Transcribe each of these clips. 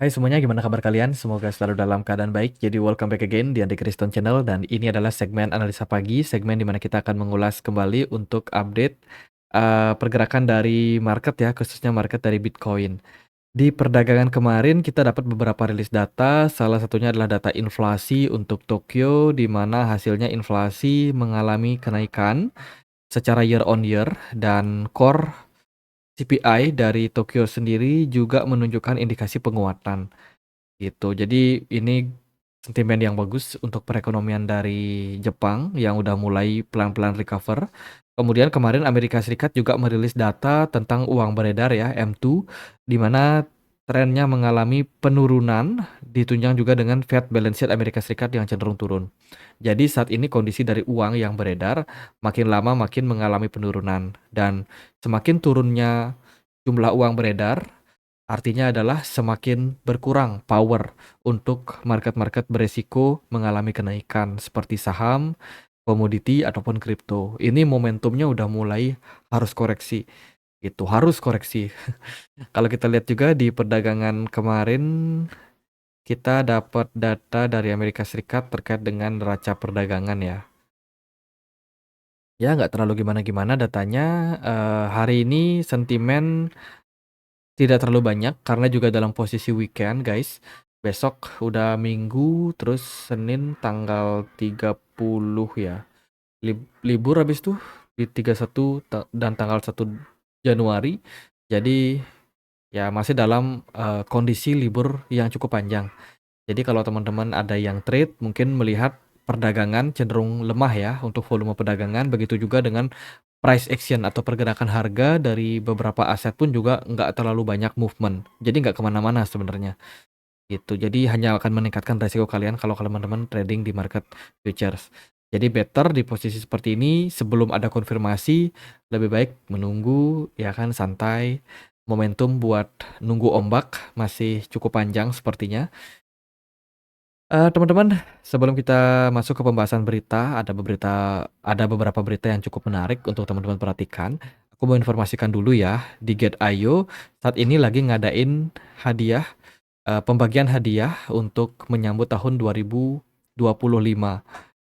Hai semuanya, gimana kabar kalian? Semoga selalu dalam keadaan baik. Jadi welcome back again di Andi Kriston Channel dan ini adalah segmen analisa pagi, segmen di mana kita akan mengulas kembali untuk update pergerakan dari market ya, khususnya market dari Bitcoin. Di perdagangan kemarin kita dapat beberapa rilis data, salah satunya adalah data inflasi untuk Tokyo di mana hasilnya inflasi mengalami kenaikan secara year on year dan core CPI dari Tokyo sendiri juga menunjukkan indikasi penguatan. Gitu. Jadi ini sentimen yang bagus untuk perekonomian dari Jepang yang udah mulai pelan-pelan recover. Kemudian kemarin Amerika Serikat juga merilis data tentang uang beredar ya, M2, di mana trennya mengalami penurunan, ditunjang juga dengan Fed balance sheet Amerika Serikat yang cenderung turun. Jadi saat ini kondisi dari uang yang beredar makin lama makin mengalami penurunan dan semakin turunnya jumlah uang beredar, artinya adalah semakin berkurang power untuk market-market beresiko mengalami kenaikan seperti saham, komoditi, ataupun kripto. Ini momentumnya udah mulai harus koreksi. Itu harus koreksi. Kalau kita lihat juga di perdagangan kemarin, kita dapat data dari Amerika Serikat terkait dengan neraca perdagangan ya. Ya, nggak terlalu gimana-gimana datanya. Hari ini sentimen tidak terlalu banyak karena juga dalam posisi weekend, guys. Besok udah Minggu, terus Senin tanggal 30 ya. Libur habis tuh di 31 dan tanggal 1 Januari. Jadi ya masih dalam kondisi libur yang cukup panjang. Jadi kalau teman-teman ada yang trade mungkin melihat perdagangan cenderung lemah ya untuk volume perdagangan. Begitu juga dengan price action atau pergerakan harga dari beberapa aset pun juga nggak terlalu banyak movement. Jadi nggak kemana-mana sebenarnya gitu. Jadi hanya akan meningkatkan resiko kalian kalau teman-teman trading di market futures. Jadi better di posisi seperti ini sebelum ada konfirmasi lebih baik menunggu ya kan, santai. Momentum buat nunggu ombak masih cukup panjang sepertinya. Teman-teman, sebelum kita masuk ke pembahasan berita, ada beberapa berita yang cukup menarik untuk teman-teman perhatikan. Aku mau informasikan dulu ya, di Get.io saat ini lagi ngadain hadiah, pembagian hadiah untuk menyambut tahun 2025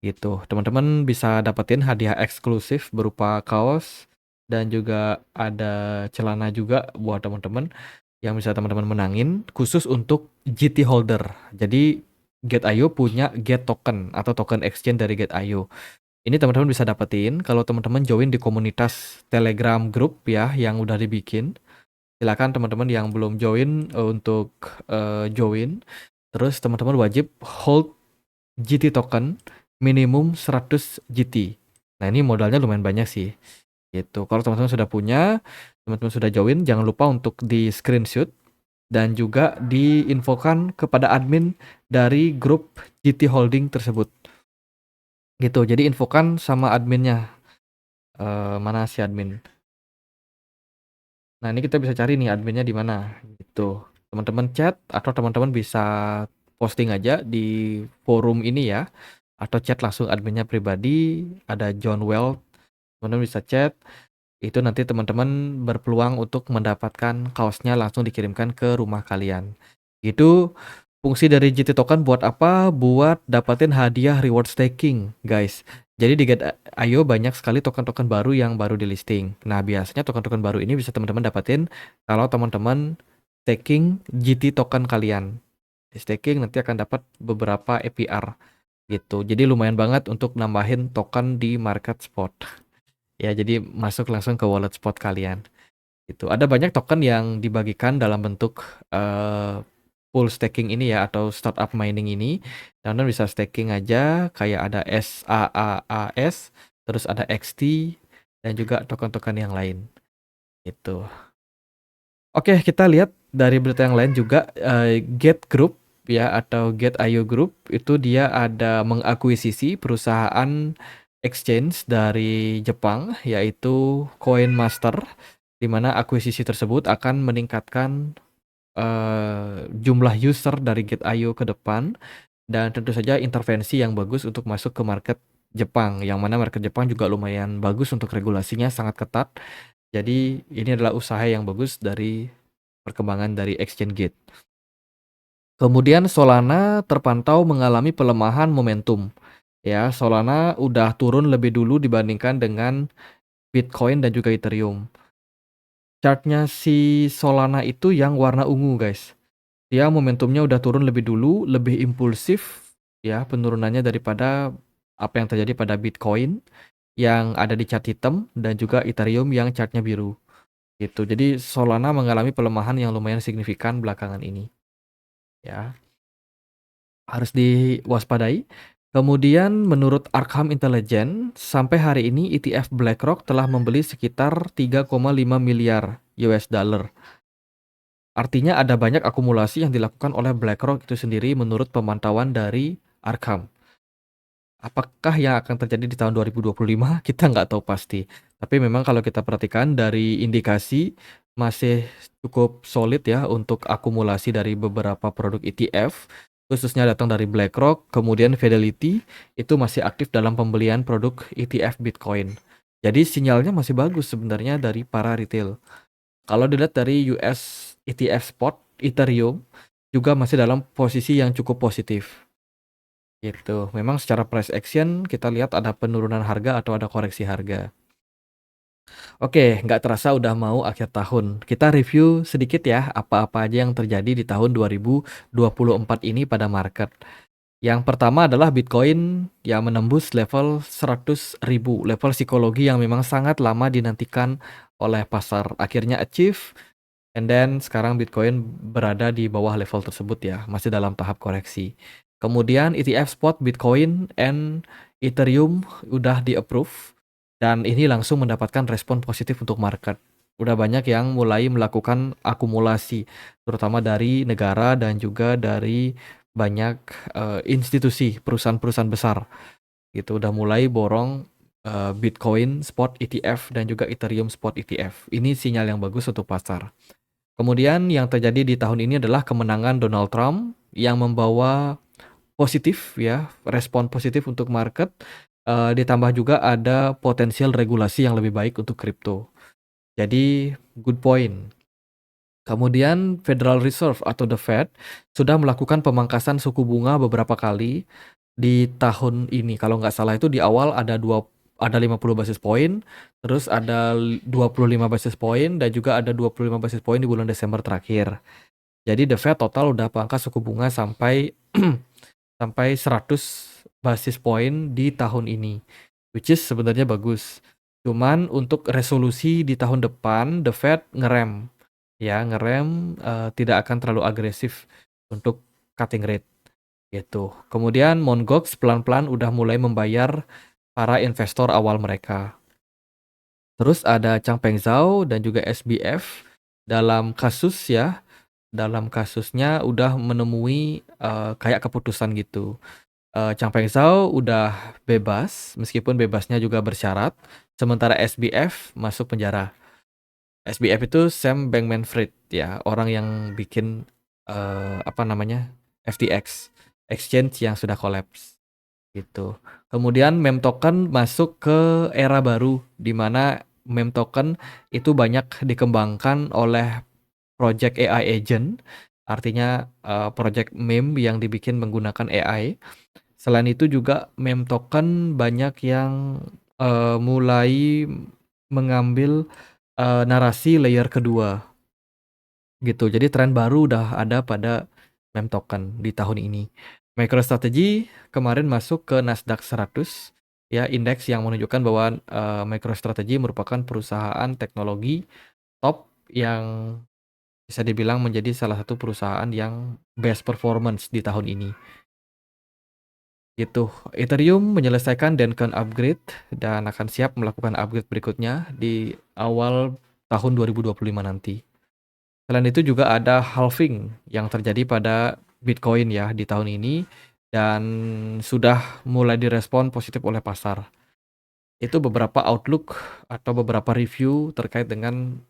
gitu. Teman-teman bisa dapetin hadiah eksklusif berupa kaos dan juga ada celana juga buat teman-teman yang bisa teman-teman menangin khusus untuk GT holder. Jadi Get.io punya Get Token atau token exchange dari Get.io. Ini teman-teman bisa dapetin kalau teman-teman join di komunitas Telegram group ya yang udah dibikin. Silakan teman-teman yang belum join untuk join. Terus teman-teman wajib hold GT token minimum 100 GT. Nah, ini modalnya lumayan banyak sih. Gitu. Kalau teman-teman sudah punya, teman-teman sudah join, jangan lupa untuk di screenshot dan juga diinfokan kepada admin dari grup GT Holding tersebut. Gitu. Jadi infokan sama adminnya. Mana si admin? Nah, ini kita bisa cari nih adminnya di mana. Gitu. Teman-teman chat atau teman-teman bisa posting aja di forum ini ya. Atau chat langsung adminnya pribadi, ada John Well. Teman-teman bisa chat. Itu nanti teman-teman berpeluang untuk mendapatkan kaosnya langsung dikirimkan ke rumah kalian. Gitu. Fungsi dari GT Token buat apa? Buat dapatin hadiah reward staking, guys. Jadi di Get.io banyak sekali token-token baru yang baru di listing. Nah, biasanya token-token baru ini bisa teman-teman dapatin kalau teman-teman staking GT token kalian. Di staking nanti akan dapat beberapa APR gitu. Jadi lumayan banget untuk nambahin token di market spot. Ya, jadi masuk langsung ke wallet spot kalian. Itu ada banyak token yang dibagikan dalam bentuk pool staking ini ya atau startup mining ini. Teman-teman bisa staking aja kayak ada SAAAS, terus ada XT dan juga token-token yang lain. Itu. Oke, kita lihat dari berita yang lain juga Get Group ya atau Get.io Group itu dia ada mengakuisisi perusahaan exchange dari Jepang yaitu Coinmaster, di mana akuisisi tersebut akan meningkatkan jumlah user dari Get.io ke depan dan tentu saja intervensi yang bagus untuk masuk ke market Jepang, yang mana market Jepang juga lumayan bagus untuk regulasinya sangat ketat. Jadi ini adalah usaha yang bagus dari perkembangan dari Exchange Gate. Kemudian Solana terpantau mengalami pelemahan momentum. Ya, Solana udah turun lebih dulu dibandingkan dengan Bitcoin dan juga Ethereum. Chartnya si Solana itu yang warna ungu, guys. Dia momentumnya udah turun lebih dulu, lebih impulsif ya penurunannya daripada apa yang terjadi pada Bitcoin yang ada di chart hitam dan juga Ethereum yang chartnya biru. Gitu. Jadi Solana mengalami pelemahan yang lumayan signifikan belakangan ini. Ya, harus diwaspadai. Kemudian menurut Arkham Intelligence, sampai hari ini ETF BlackRock telah membeli sekitar 3,5 miliar US dollar. Artinya ada banyak akumulasi yang dilakukan oleh BlackRock itu sendiri menurut pemantauan dari Arkham. Apakah yang akan terjadi di tahun 2025? Kita nggak tahu pasti. Tapi memang kalau kita perhatikan dari indikasi masih cukup solid ya untuk akumulasi dari beberapa produk ETF, khususnya datang dari BlackRock, kemudian Fidelity itu masih aktif dalam pembelian produk ETF Bitcoin. Jadi sinyalnya masih bagus sebenarnya dari para retail. Kalau dilihat dari US ETF spot, Ethereum juga masih dalam posisi yang cukup positif. Gitu. Memang secara price action kita lihat ada penurunan harga atau ada koreksi harga. Oke, nggak terasa udah mau akhir tahun. Kita review sedikit ya apa-apa aja yang terjadi di tahun 2024 ini pada market. Yang pertama adalah Bitcoin yang menembus level 100.000, level psikologi yang memang sangat lama dinantikan oleh pasar. Akhirnya achieve. And then sekarang Bitcoin berada di bawah level tersebut ya, masih dalam tahap koreksi. Kemudian ETF spot Bitcoin and Ethereum udah di-approve dan ini langsung mendapatkan respon positif untuk market. Udah banyak yang mulai melakukan akumulasi, terutama dari negara dan juga dari banyak institusi, perusahaan-perusahaan besar. Gitu udah mulai borong Bitcoin spot ETF dan juga Ethereum spot ETF. Ini sinyal yang bagus untuk pasar. Kemudian yang terjadi di tahun ini adalah kemenangan Donald Trump yang membawa positif ya, respon positif untuk market, ditambah juga ada potensial regulasi yang lebih baik untuk kripto. Jadi good point. Kemudian Federal Reserve atau The Fed sudah melakukan pemangkasan suku bunga beberapa kali di tahun ini. Kalau nggak salah itu di awal ada 50 basis point, terus ada 25 basis point dan juga ada 25 basis point di bulan Desember terakhir. Jadi The Fed total udah pangkas suku bunga sampai sampai 100 basis point di tahun ini, which is sebenarnya bagus. Cuman untuk resolusi di tahun depan The Fed ngerem, tidak akan terlalu agresif untuk cutting rate gitu. Kemudian Mt. Gox pelan-pelan udah mulai membayar para investor awal mereka. Terus ada Changpeng Zhao dan juga SBF dalam kasusnya udah menemui kayak keputusan gitu. Changpeng Zhao udah bebas, meskipun bebasnya juga bersyarat, sementara SBF masuk penjara. SBF itu Sam Bankman-Fried ya, orang yang bikin FTX, exchange yang sudah collapse gitu. Kemudian meme token masuk ke era baru di mana meme token itu banyak dikembangkan oleh project AI agent, artinya project meme yang dibikin menggunakan AI. Selain itu juga meme token banyak yang mulai mengambil narasi layer kedua gitu. Jadi tren baru udah ada pada meme token di tahun ini. MicroStrategy kemarin masuk ke Nasdaq 100 ya, indeks yang menunjukkan bahwa MicroStrategy merupakan perusahaan teknologi top yang bisa dibilang menjadi salah satu perusahaan yang best performance di tahun ini. Gitu. Ethereum menyelesaikan Dencun upgrade dan akan siap melakukan upgrade berikutnya di awal tahun 2025 nanti. Selain itu juga ada halving yang terjadi pada Bitcoin ya di tahun ini dan sudah mulai direspon positif oleh pasar. Itu beberapa outlook atau beberapa review terkait dengan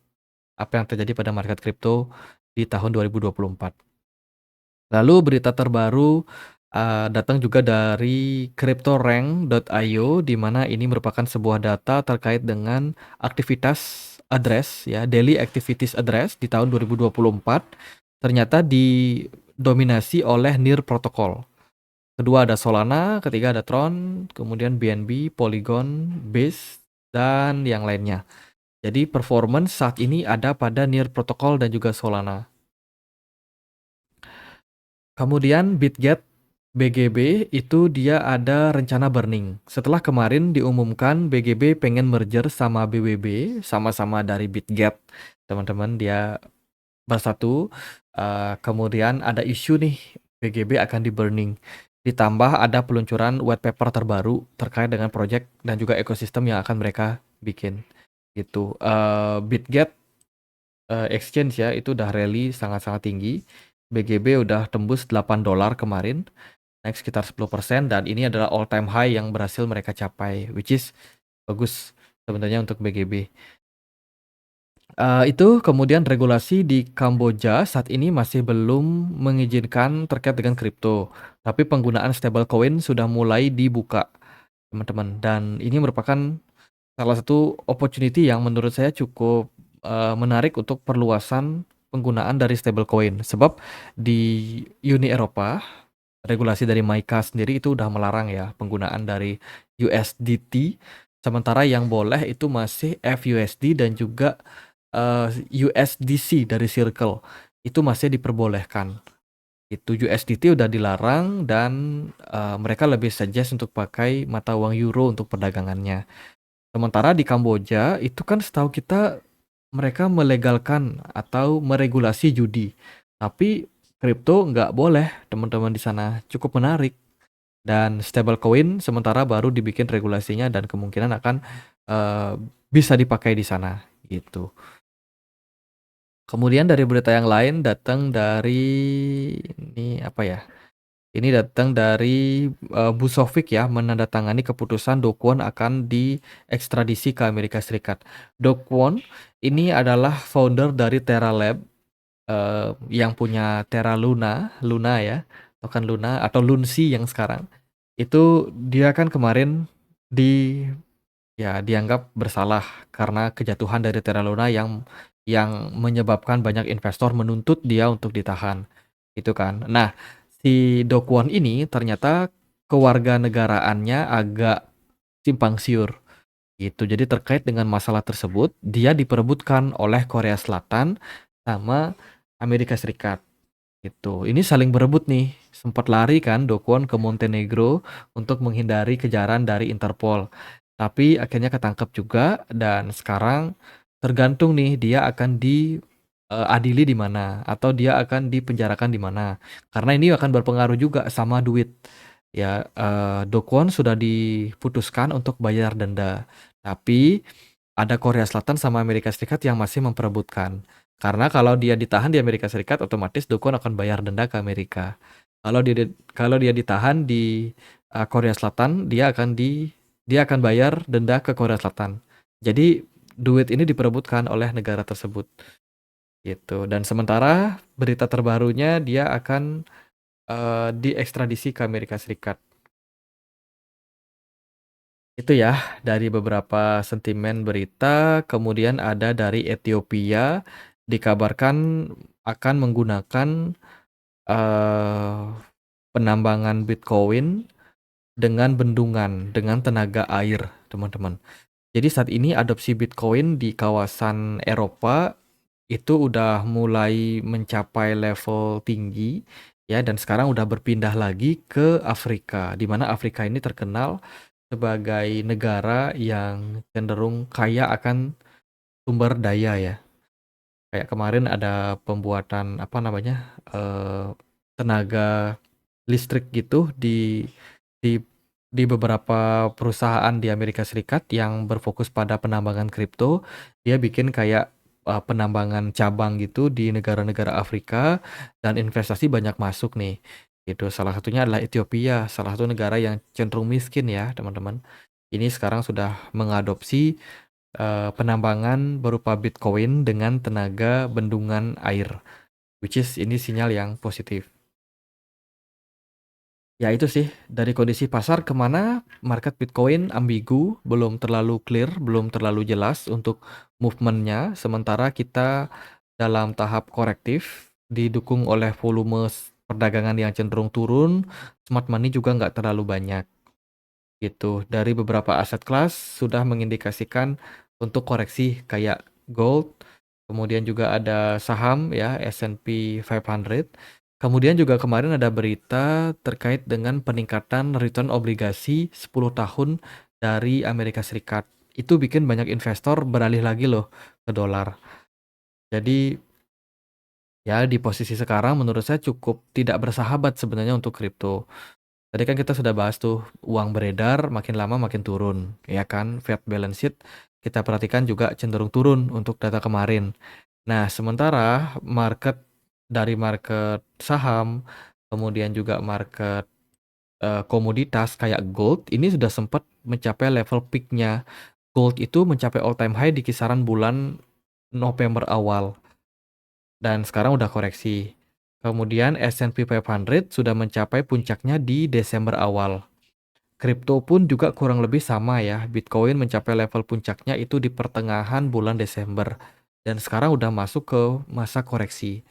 apa yang terjadi pada market kripto di tahun 2024. Lalu berita terbaru datang juga dari CryptoRank.io di mana ini merupakan sebuah data terkait dengan aktivitas address ya, daily activities address di tahun 2024. Ternyata di didominasi oleh NIR protokol. Kedua ada Solana, ketiga ada Tron, kemudian BNB, Polygon, Base, dan yang lainnya. Jadi performance saat ini ada pada NIR protokol dan juga Solana. Kemudian Bitget BGB itu dia ada rencana burning. Setelah kemarin diumumkan BGB pengen merger sama BWB, sama-sama dari Bitget. Teman-teman dia bersatu. Kemudian ada isu nih BGB akan di burning. Ditambah ada peluncuran white paper terbaru terkait dengan project dan juga ekosistem yang akan mereka bikin. Gitu. Bitget exchange ya itu udah rally sangat-sangat tinggi. BGB udah tembus $8 kemarin, naik sekitar 10% dan ini adalah all time high yang berhasil mereka capai, which is bagus sebenarnya untuk BGB. Itu kemudian regulasi di Kamboja saat ini masih belum mengizinkan terkait dengan kripto, tapi penggunaan stablecoin sudah mulai dibuka, teman-teman. Dan ini merupakan salah satu opportunity yang menurut saya cukup menarik untuk perluasan penggunaan dari stablecoin. Sebab di Uni Eropa, regulasi dari MiCA sendiri itu udah melarang ya penggunaan dari USDT, sementara yang boleh itu masih FUSD dan juga USDC dari Circle itu masih diperbolehkan. Itu USDT udah dilarang dan mereka lebih suggest untuk pakai mata uang euro untuk perdagangannya. Sementara di Kamboja itu kan setahu kita mereka melegalkan atau meregulasi judi. Tapi kripto nggak boleh, teman-teman di sana. Cukup menarik. Dan stablecoin sementara baru dibikin regulasinya dan kemungkinan akan eh, bisa dipakai di sana gitu. Kemudian dari berita yang lain datang dari ini apa ya? Ini datang dari Busovic ya menandatangani keputusan Do Kwon akan diekstradisi ke Amerika Serikat. Do Kwon ini adalah founder dari Terra Lab yang punya Terra Luna, Luna ya, token Luna atau Lunsi yang sekarang. Itu dia kan kemarin di ya dianggap bersalah karena kejatuhan dari Terra Luna yang menyebabkan banyak investor menuntut dia untuk ditahan. Itu kan. Nah, si Do Kwon ini ternyata kewarganegaraannya agak simpang siur gitu. Jadi terkait dengan masalah tersebut, dia diperebutkan oleh Korea Selatan sama Amerika Serikat gitu. Ini saling berebut nih. Sempat lari kan Do Kwon ke Montenegro untuk menghindari kejaran dari Interpol. Tapi akhirnya ketangkep juga dan sekarang tergantung nih dia akan diadili di mana atau dia akan dipenjarakan di mana. Karena ini akan berpengaruh juga sama duit. Ya, Do Kwon sudah diputuskan untuk bayar denda. Tapi ada Korea Selatan sama Amerika Serikat yang masih memperebutkan. Karena kalau dia ditahan di Amerika Serikat, otomatis Do Kwon akan bayar denda ke Amerika. Kalau dia ditahan di Korea Selatan, dia akan bayar denda ke Korea Selatan. Jadi duit ini diperebutkan oleh negara tersebut. Gitu. Dan sementara berita terbarunya dia akan diekstradisi ke Amerika Serikat. Itu ya dari beberapa sentimen berita. Kemudian ada dari Ethiopia dikabarkan akan menggunakan eh, penambangan Bitcoin dengan bendungan dengan tenaga air, teman-teman. Jadi saat ini adopsi Bitcoin di kawasan Eropa itu udah mulai mencapai level tinggi ya dan sekarang udah berpindah lagi ke Afrika, di mana Afrika ini terkenal sebagai negara yang cenderung kaya akan sumber daya ya. Kayak kemarin ada pembuatan apa namanya tenaga listrik gitu di di beberapa perusahaan di Amerika Serikat yang berfokus pada penambangan kripto. Dia bikin kayak penambangan cabang gitu di negara-negara Afrika dan investasi banyak masuk nih. Itu salah satunya adalah Ethiopia, salah satu negara yang cenderung miskin ya, teman-teman. Ini sekarang sudah mengadopsi penambangan berupa Bitcoin dengan tenaga bendungan air, which is ini sinyal yang positif. Ya itu sih, dari kondisi pasar kemana market Bitcoin ambigu, belum terlalu clear, belum terlalu jelas untuk movementnya. Sementara kita dalam tahap korektif, didukung oleh volume perdagangan yang cenderung turun, smart money juga nggak terlalu banyak, gitu. Dari beberapa aset kelas sudah mengindikasikan untuk koreksi kayak gold, kemudian juga ada saham ya, S&P 500. Kemudian juga kemarin ada berita terkait dengan peningkatan return obligasi 10 tahun dari Amerika Serikat. Itu bikin banyak investor beralih lagi loh ke dolar. Jadi ya di posisi sekarang menurut saya cukup tidak bersahabat sebenarnya untuk kripto. Tadi kan kita sudah bahas tuh uang beredar makin lama makin turun, ya kan? Fed balance sheet kita perhatikan juga cenderung turun untuk data kemarin. Nah, sementara market saham, kemudian juga market komoditas kayak gold ini sudah sempat mencapai level peaknya. Gold itu mencapai all time high di kisaran bulan November awal dan sekarang udah koreksi. Kemudian S&P 500 sudah mencapai puncaknya di Desember awal. Kripto pun juga kurang lebih sama ya. Bitcoin mencapai level puncaknya itu di pertengahan bulan Desember. Dan sekarang udah masuk ke masa koreksi.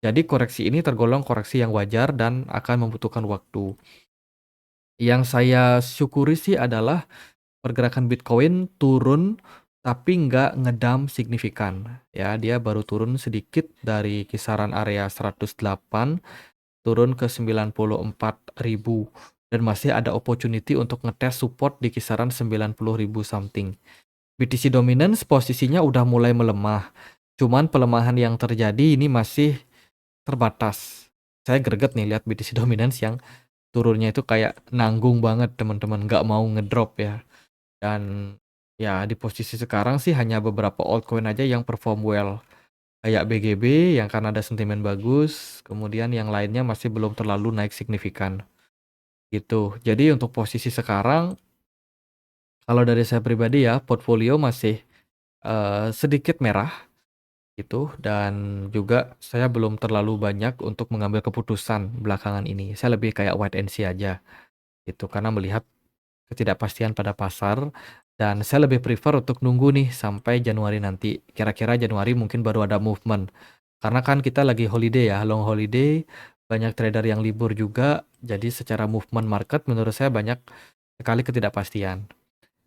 Jadi koreksi ini tergolong koreksi yang wajar dan akan membutuhkan waktu. Yang saya syukuri sih adalah pergerakan Bitcoin turun tapi nggak ngedam signifikan. Ya, dia baru turun sedikit dari kisaran area 108 turun ke 94.000 dan masih ada opportunity untuk ngetes support di kisaran 90.000 something. BTC Dominance posisinya udah mulai melemah. Cuman pelemahan yang terjadi ini masih terbatas. Saya greget nih lihat BTC Dominance yang turunnya itu kayak nanggung banget teman-teman, nggak mau ngedrop ya. Dan ya di posisi sekarang sih hanya beberapa altcoin aja yang perform well. Kayak BGB yang karena ada sentimen bagus, kemudian yang lainnya masih belum terlalu naik signifikan. Gitu. Jadi untuk posisi sekarang, kalau dari saya pribadi ya, portfolio masih sedikit merah gitu dan juga saya belum terlalu banyak untuk mengambil keputusan belakangan ini. Saya lebih kayak wait and see aja gitu karena melihat ketidakpastian pada pasar dan saya lebih prefer untuk nunggu nih sampai Januari nanti. Kira-kira Januari mungkin baru ada movement. Karena kan kita lagi holiday ya, long holiday, banyak trader yang libur juga. Jadi secara movement market menurut saya banyak sekali ketidakpastian.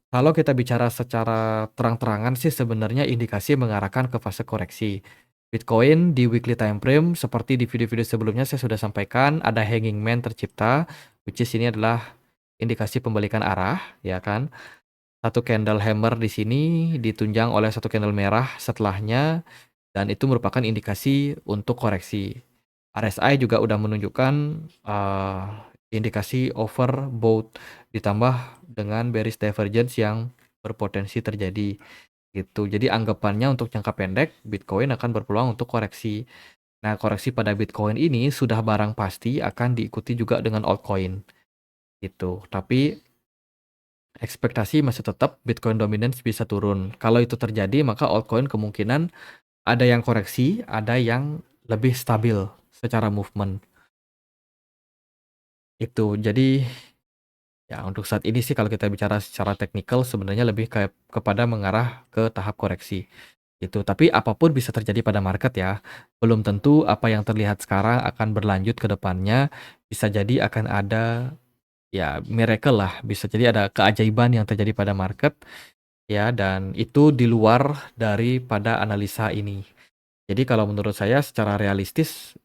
Kalau kita bicara secara terang-terangan sih sebenarnya indikasi mengarahkan ke fase koreksi. Bitcoin di weekly time frame seperti di video-video sebelumnya saya sudah sampaikan ada hanging man tercipta, which is ini adalah indikasi pembalikan arah, ya kan? Satu candle hammer di sini ditunjang oleh satu candle merah setelahnya dan itu merupakan indikasi untuk koreksi. RSI juga udah menunjukkan indikasi overbought ditambah dengan bearish divergence yang berpotensi terjadi gitu. Jadi anggapannya untuk jangka pendek Bitcoin akan berpeluang untuk koreksi. Nah, koreksi pada Bitcoin ini sudah barang pasti akan diikuti juga dengan altcoin gitu. Tapi ekspektasi masih tetap Bitcoin dominance bisa turun. Kalau itu terjadi, maka altcoin kemungkinan ada yang koreksi, ada yang lebih stabil secara movement. Itu. Jadi ya untuk saat ini sih kalau kita bicara secara teknikal sebenarnya lebih kayak kepada mengarah ke tahap koreksi. Gitu. Tapi apapun bisa terjadi pada market ya. Belum tentu apa yang terlihat sekarang akan berlanjut ke depannya. Bisa jadi akan ada ya miracle lah, bisa jadi ada keajaiban yang terjadi pada market. Ya, dan itu di luar daripada analisa ini. Jadi kalau menurut saya secara realistis,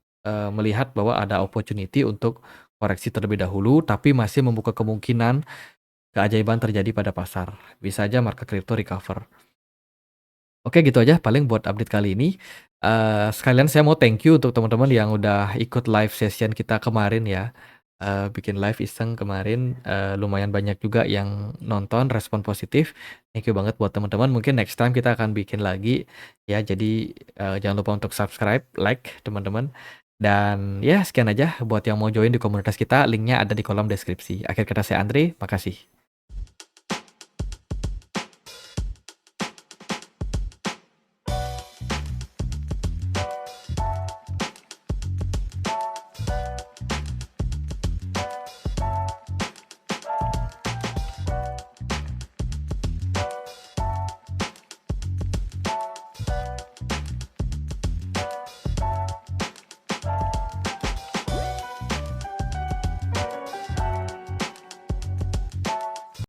melihat bahwa ada opportunity untuk koreksi terlebih dahulu, tapi masih membuka kemungkinan keajaiban terjadi pada pasar. Bisa aja market crypto recover. Oke gitu aja paling buat update kali ini. Sekalian saya mau thank you untuk teman-teman yang udah ikut live session kita kemarin ya. Bikin live iseng kemarin, lumayan banyak juga yang nonton, respon positif. Thank you banget buat teman-teman, mungkin next time kita akan bikin lagi ya. Jadi, jangan lupa untuk subscribe, like teman-teman. Dan ya sekian aja buat yang mau join di komunitas kita, linknya ada di kolom deskripsi. Akhir kata saya Andre, makasih.